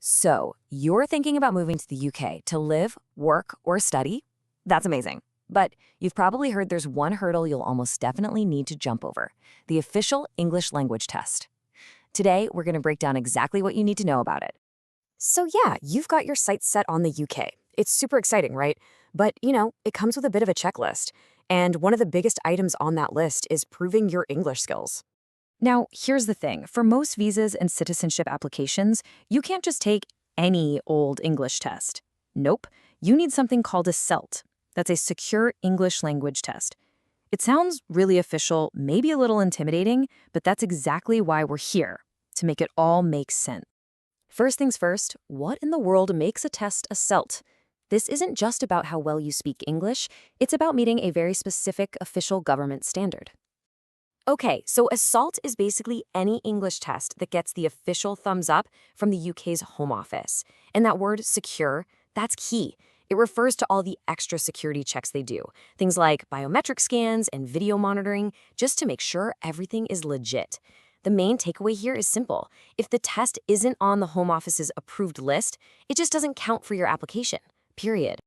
So, you're thinking about moving to the UK to live, work, or study? That's amazing. But you've probably heard there's one hurdle you'll almost definitely need to jump over: the official English language test. Today, we're going to break down exactly what you need to know about it. So yeah, you've got your sights set on the UK. It's super exciting, right? But, it comes with a bit of a checklist. And one of the biggest items on that list is proving your English skills. Now, here's the thing. For most visas and citizenship applications, you can't just take any old English test. Nope. You need something called a SELT. That's a secure English language test. It sounds really official, maybe a little intimidating, but that's exactly why we're here, to make it all make sense. First things first, what in the world makes a test a SELT? This isn't just about how well you speak English, it's about meeting a very specific official government standard. Okay, so a SALT is basically any English test that gets the official thumbs up from the UK's Home Office. And that word secure, that's key. It refers to all the extra security checks they do, things like biometric scans and video monitoring, just to make sure everything is legit. The main takeaway here is simple. If the test isn't on the Home Office's approved list, it just doesn't count for your application, period.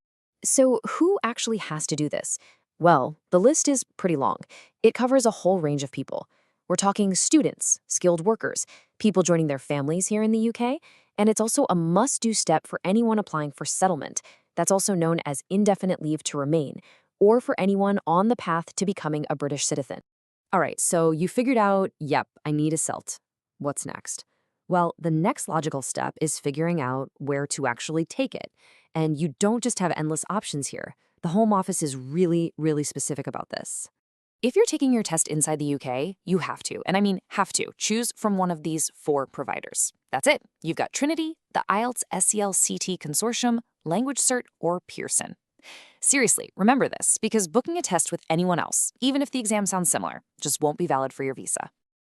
So who actually has to do this? Well, the list is pretty long. It covers a whole range of people. We're talking students, skilled workers, people joining their families here in the UK, and it's also a must-do step for anyone applying for settlement. That's also known as indefinite leave to remain, or for anyone on the path to becoming a British citizen. All right, so you figured out, yep, I need a SELT. What's next? Well, the next logical step is figuring out where to actually take it. And you don't just have endless options here. The Home Office is really, really specific about this. If you're taking your test inside the UK, you have to, and I mean have to, choose from one of these 4 providers. That's it. You've got Trinity, the IELTS SELCT Consortium, Language Cert, or Pearson. Seriously, remember this, because booking a test with anyone else, even if the exam sounds similar, just won't be valid for your visa.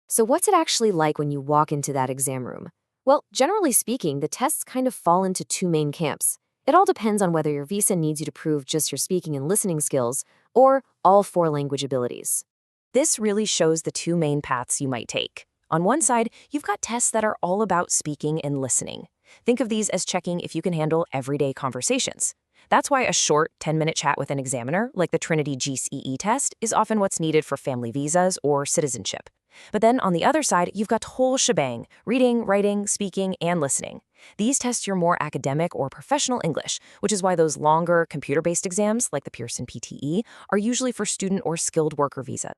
So what's it actually like when you walk into that exam room? Well, generally speaking, the tests kind of fall into 2 main camps. It all depends on whether your visa needs you to prove just your speaking and listening skills, or all 4 language abilities. This really shows the 2 main paths you might take. On one side, you've got tests that are all about speaking and listening. Think of these as checking if you can handle everyday conversations. That's why a short 10-minute chat with an examiner, like the Trinity gese test, is often what's needed for family visas or citizenship. But then on the other side, you've got whole shebang: reading, writing, speaking, and listening. These test your more academic or professional English, which is why those longer computer-based exams, like the Pearson PTE, are usually for student or skilled worker visa.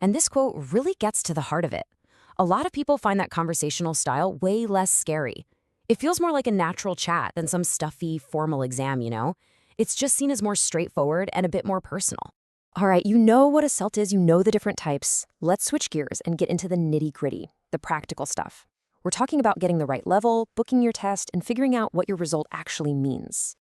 And this quote really gets to the heart of it. A lot of people find that conversational style way less scary. It feels more like a natural chat than some stuffy, formal exam. It's just seen as more straightforward and a bit more personal. All right, you know what a SELT is, you know the different types. Let's switch gears and get into the nitty-gritty, the practical stuff. We're talking about getting the right level, booking your test, and figuring out what your result actually means.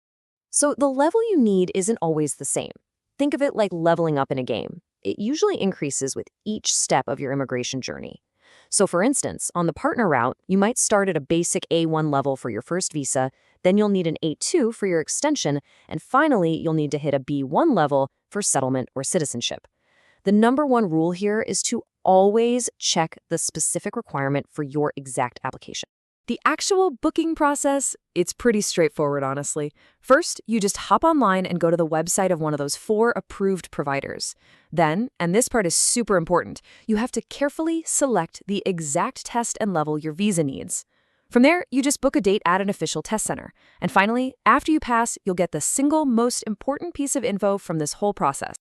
So the level you need isn't always the same. Think of it like leveling up in a game. It usually increases with each step of your immigration journey. So for instance, on the partner route, you might start at a basic A1 level for your first visa, then you'll need an A2 for your extension, and finally, you'll need to hit a B1 level for settlement or citizenship. The number one rule here is to always check the specific requirement for your exact application. The actual booking process, it's pretty straightforward, honestly. First, you just hop online and go to the website of one of those 4 approved providers. Then, and this part is super important, you have to carefully select the exact test and level your visa needs. From there, you just book a date at an official test center. And finally, after you pass, you'll get the single most important piece of info from this whole process.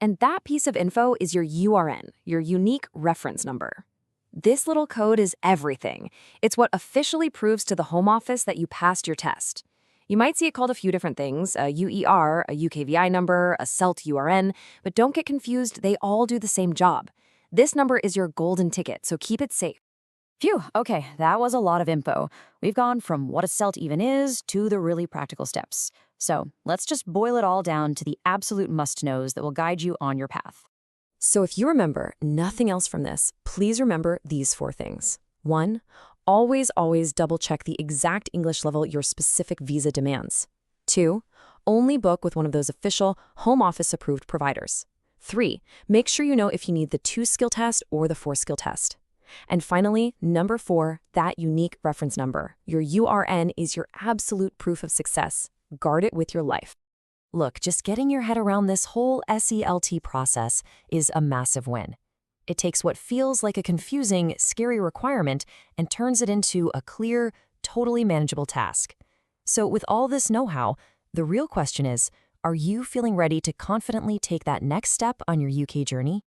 And that piece of info is your URN, your unique reference number. This little code is everything. It's what officially proves to the Home Office that you passed your test. You might see it called a few different things: a UER, a UKVI number, a SELT URN, but don't get confused, they all do the same job. This number is your golden ticket, so keep it safe. Phew, okay, that was a lot of info. We've gone from what a SELT even is to the really practical steps. So let's just boil it all down to the absolute must-knows that will guide you on your path. So if you remember nothing else from this, please remember these 4 things. 1, always double-check the exact English level your specific visa demands. 2, only book with one of those official Home Office-approved providers. 3, make sure you know if you need the 2-skill test or the 4-skill test. And finally, number 4, that unique reference number. Your URN is your absolute proof of success. Guard it with your life. Look, just getting your head around this whole SELT process is a massive win. It takes what feels like a confusing, scary requirement and turns it into a clear, totally manageable task. So with all this know-how, the real question is, are you feeling ready to confidently take that next step on your UK journey?